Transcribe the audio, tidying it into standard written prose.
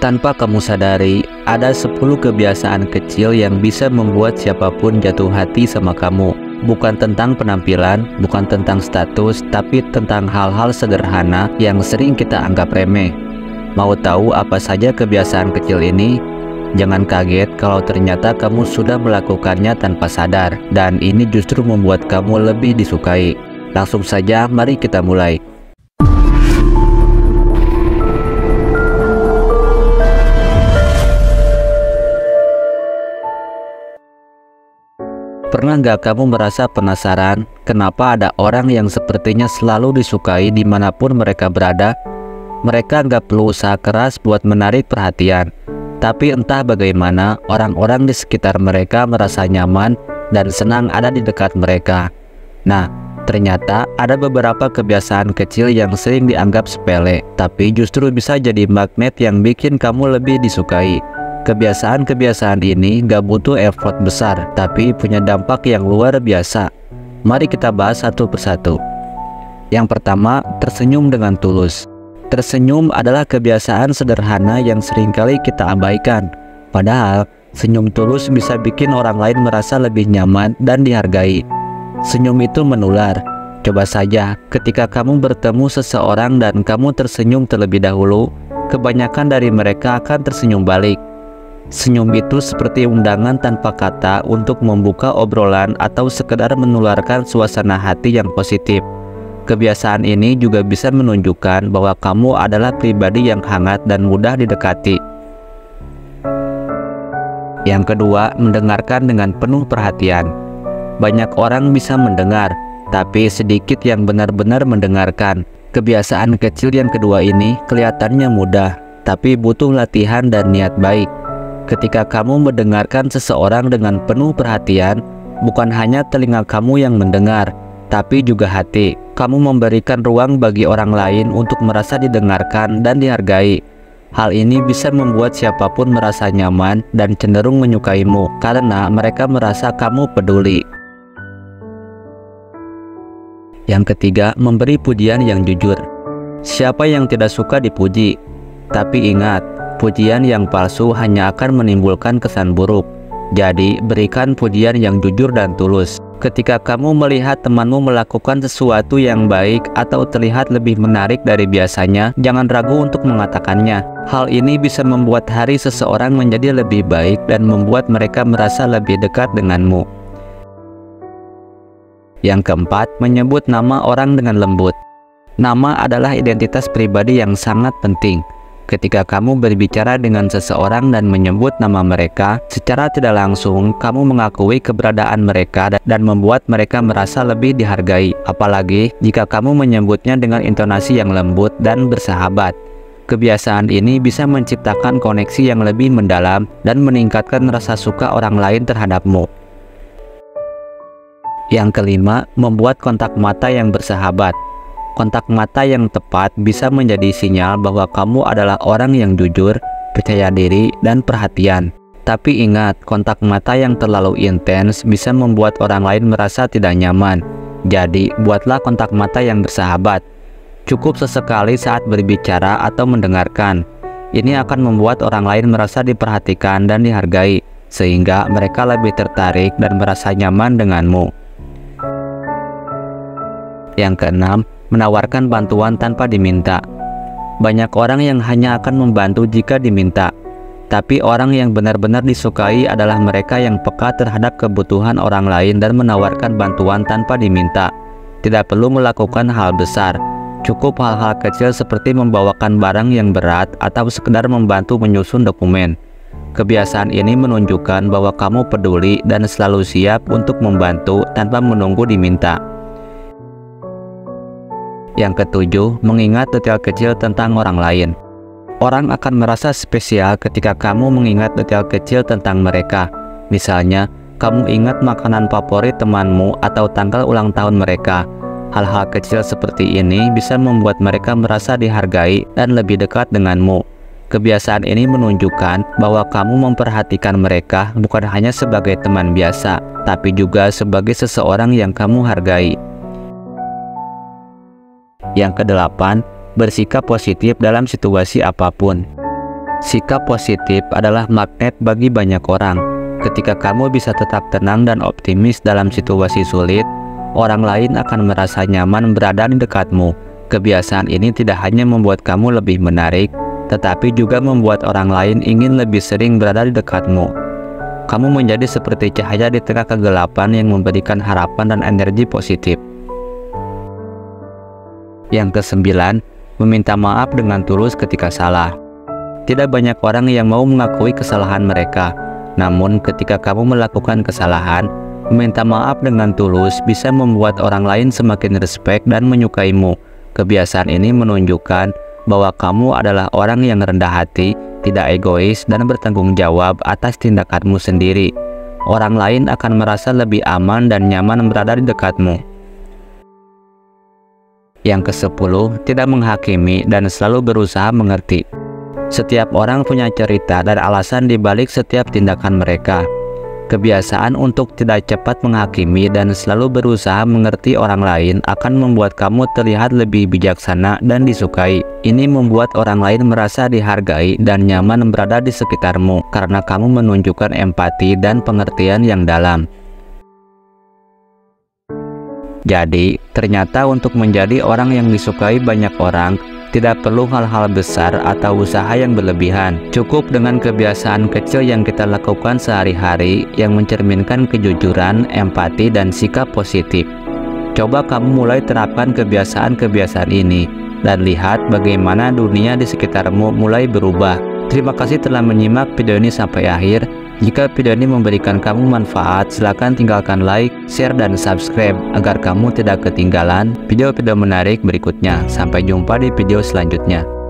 Tanpa kamu sadari, ada 10 kebiasaan kecil yang bisa membuat siapapun jatuh hati sama kamu. Bukan tentang penampilan, bukan tentang status, tapi tentang hal-hal sederhana yang sering kita anggap remeh. Mau tahu apa saja kebiasaan kecil ini? Jangan kaget kalau ternyata kamu sudah melakukannya tanpa sadar, dan ini justru membuat kamu lebih disukai. Langsung saja, mari kita mulai. Pernah nggak kamu merasa penasaran kenapa ada orang yang sepertinya selalu disukai dimanapun mereka berada? Mereka nggak perlu usaha keras buat menarik perhatian, tapi entah bagaimana orang-orang di sekitar mereka merasa nyaman dan senang ada di dekat mereka. Nah, ternyata ada beberapa kebiasaan kecil yang sering dianggap sepele, tapi justru bisa jadi magnet yang bikin kamu lebih disukai. Kebiasaan-kebiasaan ini gak butuh effort besar, tapi punya dampak yang luar biasa. Mari kita bahas satu persatu. Yang pertama, tersenyum dengan tulus. Tersenyum adalah kebiasaan sederhana yang seringkali kita abaikan. Padahal, senyum tulus bisa bikin orang lain merasa lebih nyaman dan dihargai. Senyum itu menular. Coba saja, ketika kamu bertemu seseorang dan kamu tersenyum terlebih dahulu, kebanyakan dari mereka akan tersenyum balik. Senyum itu seperti undangan tanpa kata untuk membuka obrolan atau sekedar menularkan suasana hati yang positif. Kebiasaan ini juga bisa menunjukkan bahwa kamu adalah pribadi yang hangat dan mudah didekati. Yang kedua, mendengarkan dengan penuh perhatian. Banyak orang bisa mendengar, tapi sedikit yang benar-benar mendengarkan. Kebiasaan kecil yang kedua ini kelihatannya mudah, tapi butuh latihan dan niat baik. Ketika kamu mendengarkan seseorang dengan penuh perhatian, bukan hanya telinga kamu yang mendengar, tapi juga hati. Kamu memberikan ruang bagi orang lain untuk merasa didengarkan dan dihargai. Hal ini bisa membuat siapapun merasa nyaman dan cenderung menyukaimu karena mereka merasa kamu peduli. Yang ketiga, memberi pujian yang jujur. Siapa yang tidak suka dipuji? Tapi ingat, pujian yang palsu hanya akan menimbulkan kesan buruk. Jadi, berikan pujian yang jujur dan tulus. Ketika kamu melihat temanmu melakukan sesuatu yang baik atau terlihat lebih menarik dari biasanya, jangan ragu untuk mengatakannya. Hal ini bisa membuat hari seseorang menjadi lebih baik dan membuat mereka merasa lebih dekat denganmu. Yang keempat, menyebut nama orang dengan lembut. Nama adalah identitas pribadi yang sangat penting. Ketika kamu berbicara dengan seseorang dan menyebut nama mereka, secara tidak langsung kamu mengakui keberadaan mereka dan membuat mereka merasa lebih dihargai. Apalagi jika kamu menyebutnya dengan intonasi yang lembut dan bersahabat. Kebiasaan ini bisa menciptakan koneksi yang lebih mendalam dan meningkatkan rasa suka orang lain terhadapmu. Yang kelima, membuat kontak mata yang bersahabat. Kontak mata yang tepat bisa menjadi sinyal bahwa kamu adalah orang yang jujur, percaya diri, dan perhatian. Tapi ingat, kontak mata yang terlalu intens bisa membuat orang lain merasa tidak nyaman. Jadi, buatlah kontak mata yang bersahabat. Cukup sesekali saat berbicara atau mendengarkan. Ini akan membuat orang lain merasa diperhatikan dan dihargai, sehingga mereka lebih tertarik dan merasa nyaman denganmu. Yang keenam, menawarkan bantuan tanpa diminta. Banyak orang yang hanya akan membantu jika diminta, tapi orang yang benar-benar disukai adalah mereka yang peka terhadap kebutuhan orang lain dan menawarkan bantuan tanpa diminta. Tidak perlu melakukan hal besar, cukup hal-hal kecil seperti membawakan barang yang berat atau sekedar membantu menyusun dokumen. Kebiasaan ini menunjukkan bahwa kamu peduli dan selalu siap untuk membantu tanpa menunggu diminta. Yang ketujuh, mengingat detail kecil tentang orang lain. Orang akan merasa spesial ketika kamu mengingat detail kecil tentang mereka. Misalnya, kamu ingat makanan favorit temanmu atau tanggal ulang tahun mereka. Hal-hal kecil seperti ini bisa membuat mereka merasa dihargai dan lebih dekat denganmu. Kebiasaan ini menunjukkan bahwa kamu memperhatikan mereka bukan hanya sebagai teman biasa, tapi juga sebagai seseorang yang kamu hargai. Yang kedelapan, bersikap positif dalam situasi apapun. Sikap positif adalah magnet bagi banyak orang. Ketika kamu bisa tetap tenang dan optimis dalam situasi sulit, orang lain akan merasa nyaman berada di dekatmu. Kebiasaan ini tidak hanya membuat kamu lebih menarik, tetapi juga membuat orang lain ingin lebih sering berada di dekatmu. Kamu menjadi seperti cahaya di tengah kegelapan yang memberikan harapan dan energi positif. Yang kesembilan, meminta maaf dengan tulus ketika salah. Tidak banyak orang yang mau mengakui kesalahan mereka. Namun ketika kamu melakukan kesalahan, meminta maaf dengan tulus bisa membuat orang lain semakin respek dan menyukaimu. Kebiasaan ini menunjukkan bahwa kamu adalah orang yang rendah hati, tidak egois, dan bertanggung jawab atas tindakanmu sendiri. Orang lain akan merasa lebih aman dan nyaman berada di dekatmu. Yang ke-10, tidak menghakimi dan selalu berusaha mengerti. Setiap orang punya cerita dan alasan di balik setiap tindakan mereka. Kebiasaan untuk tidak cepat menghakimi dan selalu berusaha mengerti orang lain akan membuat kamu terlihat lebih bijaksana dan disukai. Ini membuat orang lain merasa dihargai dan nyaman berada di sekitarmu karena kamu menunjukkan empati dan pengertian yang dalam. Jadi, ternyata untuk menjadi orang yang disukai banyak orang, tidak perlu hal-hal besar atau usaha yang berlebihan. Cukup dengan kebiasaan kecil yang kita lakukan sehari-hari yang mencerminkan kejujuran, empati, dan sikap positif. Coba kamu mulai terapkan kebiasaan-kebiasaan ini dan lihat bagaimana dunia di sekitarmu mulai berubah. Terima kasih telah menyimak video ini sampai akhir. Jika video ini memberikan kamu manfaat, silakan tinggalkan like, share, dan subscribe agar kamu tidak ketinggalan video-video menarik berikutnya. Sampai jumpa di video selanjutnya.